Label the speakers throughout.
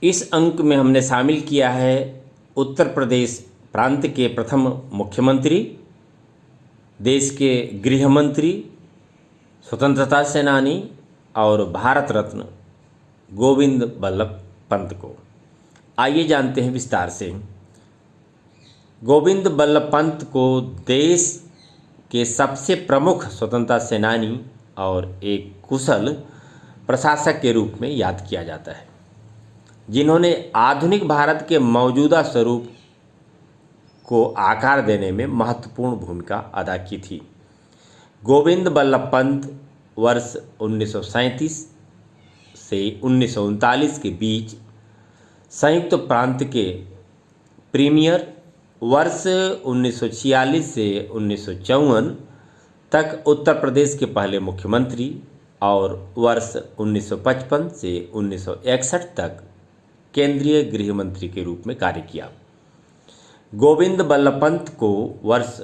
Speaker 1: इस अंक में हमने शामिल किया है उत्तर प्रदेश प्रांत के प्रथम मुख्यमंत्री, देश के गृह मंत्री, स्वतंत्रता सेनानी और भारत रत्न गोविंद बल्लभ पंत को। आइए जानते हैं विस्तार से। गोविंद बल्लभ पंत को देश के सबसे प्रमुख स्वतंत्रता सेनानी और एक कुशल प्रशासक के रूप में याद किया जाता है, जिन्होंने आधुनिक भारत के मौजूदा स्वरूप को आकार देने में महत्वपूर्ण भूमिका अदा की थी। गोविंद बल्लभ पंत वर्ष 1937 से 1939 के बीच संयुक्त प्रांत के प्रीमियर, वर्ष 1946 से 1954 तक उत्तर प्रदेश के पहले मुख्यमंत्री और वर्ष 1955 से 1961 तक केंद्रीय गृह मंत्री के रूप में कार्य किया। गोविंद बल्लभ पंत को वर्ष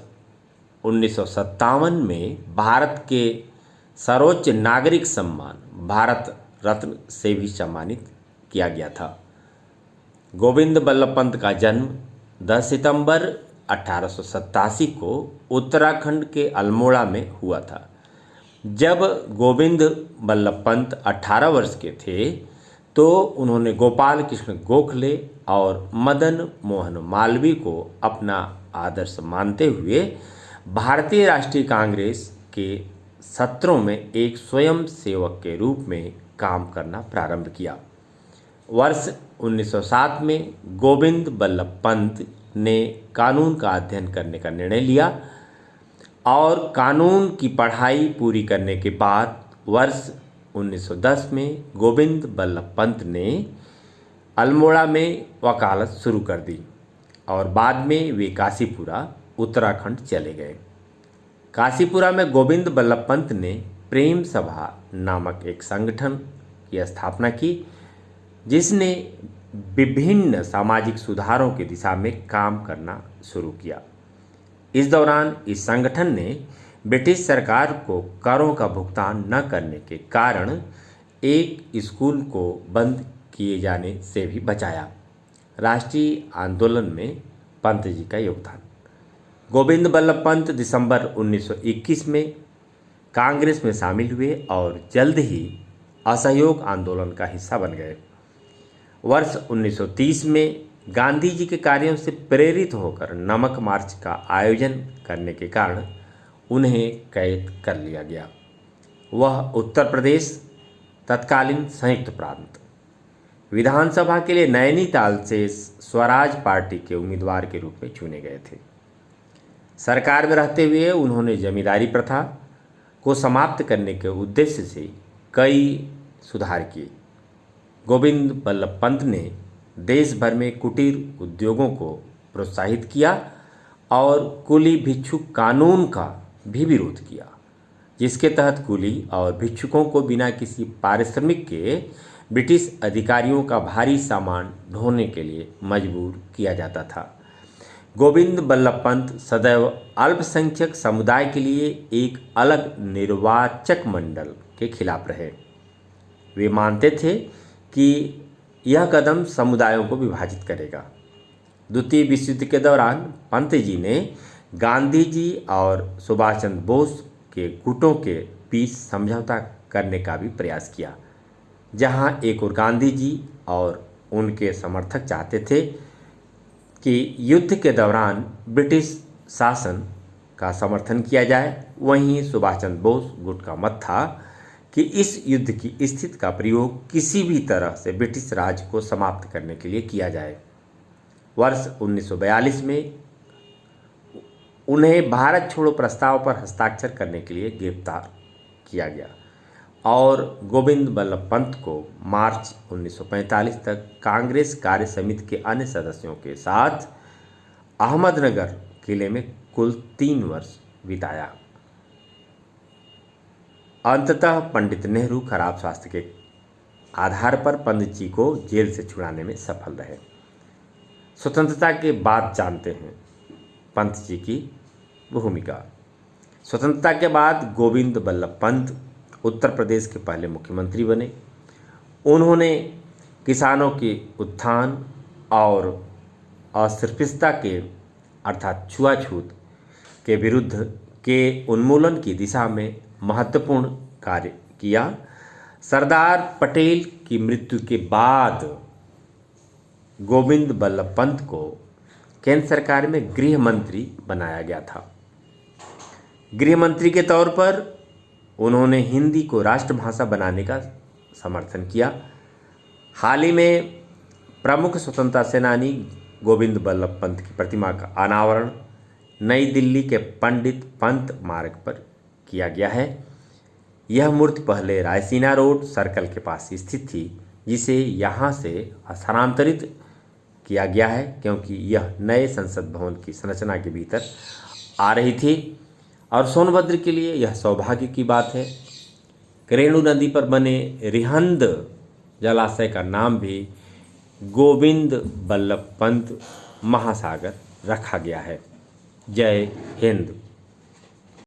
Speaker 1: 1957 में भारत के सर्वोच्च नागरिक सम्मान भारत रत्न से भी सम्मानित किया गया था। गोविंद बल्लभ पंत का जन्म 10 सितंबर 1887 को उत्तराखंड के अल्मोड़ा में हुआ था। जब गोविंद बल्लभ पंत 18 वर्ष के थे तो उन्होंने गोपाल कृष्ण गोखले और मदन मोहन मालवीय को अपना आदर्श मानते हुए भारतीय राष्ट्रीय कांग्रेस के सत्रों में एक स्वयं सेवक के रूप में काम करना प्रारंभ किया। वर्ष 1907 में गोविंद बल्लभ पंत ने कानून का अध्ययन करने का निर्णय लिया और कानून की पढ़ाई पूरी करने के बाद वर्ष 1910 में गोविंद बल्लभ पंत ने अल्मोड़ा में वकालत शुरू कर दी और बाद में वे काशीपुरा उत्तराखंड चले गए। काशीपुरा में गोविंद बल्लभ पंत ने प्रेम सभा नामक एक संगठन की स्थापना की, जिसने विभिन्न सामाजिक सुधारों की दिशा में काम करना शुरू किया। इस दौरान इस संगठन ने ब्रिटिश सरकार को करों का भुगतान न करने के कारण एक स्कूल को बंद किए जाने से भी बचाया। राष्ट्रीय आंदोलन में पंत जी का योगदान। गोविंद बल्लभ पंत दिसंबर 1921 में कांग्रेस में शामिल हुए और जल्द ही असहयोग आंदोलन का हिस्सा बन गए। वर्ष 1930 में गांधी जी के कार्यों से प्रेरित होकर नमक मार्च का आयोजन करने के कारण उन्हें कैद कर लिया गया। वह उत्तर प्रदेश तत्कालीन संयुक्त प्रांत विधानसभा के लिए नैनीताल से स्वराज पार्टी के उम्मीदवार के रूप में चुने गए थे। सरकार में रहते हुए उन्होंने जमींदारी प्रथा को समाप्त करने के उद्देश्य से कई सुधार किए। गोविंद बल्लभ पंत ने देश भर में कुटीर उद्योगों को प्रोत्साहित किया और कुली भिक्षुक कानून का भी विरोध किया, जिसके तहत कुली और भिक्षुकों को बिना किसी पारिश्रमिक के ब्रिटिश अधिकारियों का भारी सामान ढोने के लिए मजबूर किया जाता था। गोविंद बल्लभ पंत सदैव अल्पसंख्यक समुदाय के लिए एक अलग निर्वाचक मंडल के खिलाफ रहे। वे मानते थे कि यह कदम समुदायों को विभाजित करेगा। द्वितीय विश्व युद्ध के दौरान पंत जी ने गांधी जी और सुभाष चंद्र बोस के गुटों के बीच समझौता करने का भी प्रयास किया, जहां एक और गांधी जी और उनके समर्थक चाहते थे कि युद्ध के दौरान ब्रिटिश शासन का समर्थन किया जाए, वहीं सुभाष चंद्र बोस गुट का मत था कि इस युद्ध की स्थिति का प्रयोग किसी भी तरह से ब्रिटिश राज को समाप्त करने के लिए किया जाए। वर्ष 1942 में उन्हें भारत छोड़ो प्रस्ताव पर हस्ताक्षर करने के लिए गिरफ्तार किया गया और गोविंद बल्लभ पंत को मार्च 1945 तक कांग्रेस कार्य समिति के अन्य सदस्यों के साथ अहमदनगर किले में कुल 3 वर्ष बिताया। अंततः पंडित नेहरू खराब स्वास्थ्य के आधार पर पंत जी को जेल से छुड़ाने में सफल रहे। स्वतंत्रता के बाद जानते हैं पंत जी की भूमिका। स्वतंत्रता के बाद गोविंद बल्लभ पंत उत्तर प्रदेश के पहले मुख्यमंत्री बने। उन्होंने किसानों के उत्थान और अस्पृश्यता के अर्थात छुआछूत के विरुद्ध के उन्मूलन की दिशा में महत्वपूर्ण कार्य किया। सरदार पटेल की मृत्यु के बाद गोविंद बल्लभ पंत को केंद्र सरकार में गृह मंत्री बनाया गया था। गृह मंत्री के तौर पर उन्होंने हिंदी को राष्ट्रभाषा बनाने का समर्थन किया। हाल ही में प्रमुख स्वतंत्रता सेनानी गोविंद बल्लभ पंत की प्रतिमा का अनावरण नई दिल्ली के पंडित पंत मार्ग पर किया गया है। यह मूर्ति पहले रायसीना रोड सर्कल के पास स्थित थी, जिसे यहाँ से स्थानांतरित किया गया है क्योंकि यह नए संसद भवन की संरचना के भीतर आ रही थी और सोनभद्र के लिए यह सौभाग्य की बात है। करेणु नदी पर बने रिहंद जलाशय का नाम भी गोविंद बल्लभ पंत महासागर रखा गया है। जय हिंद।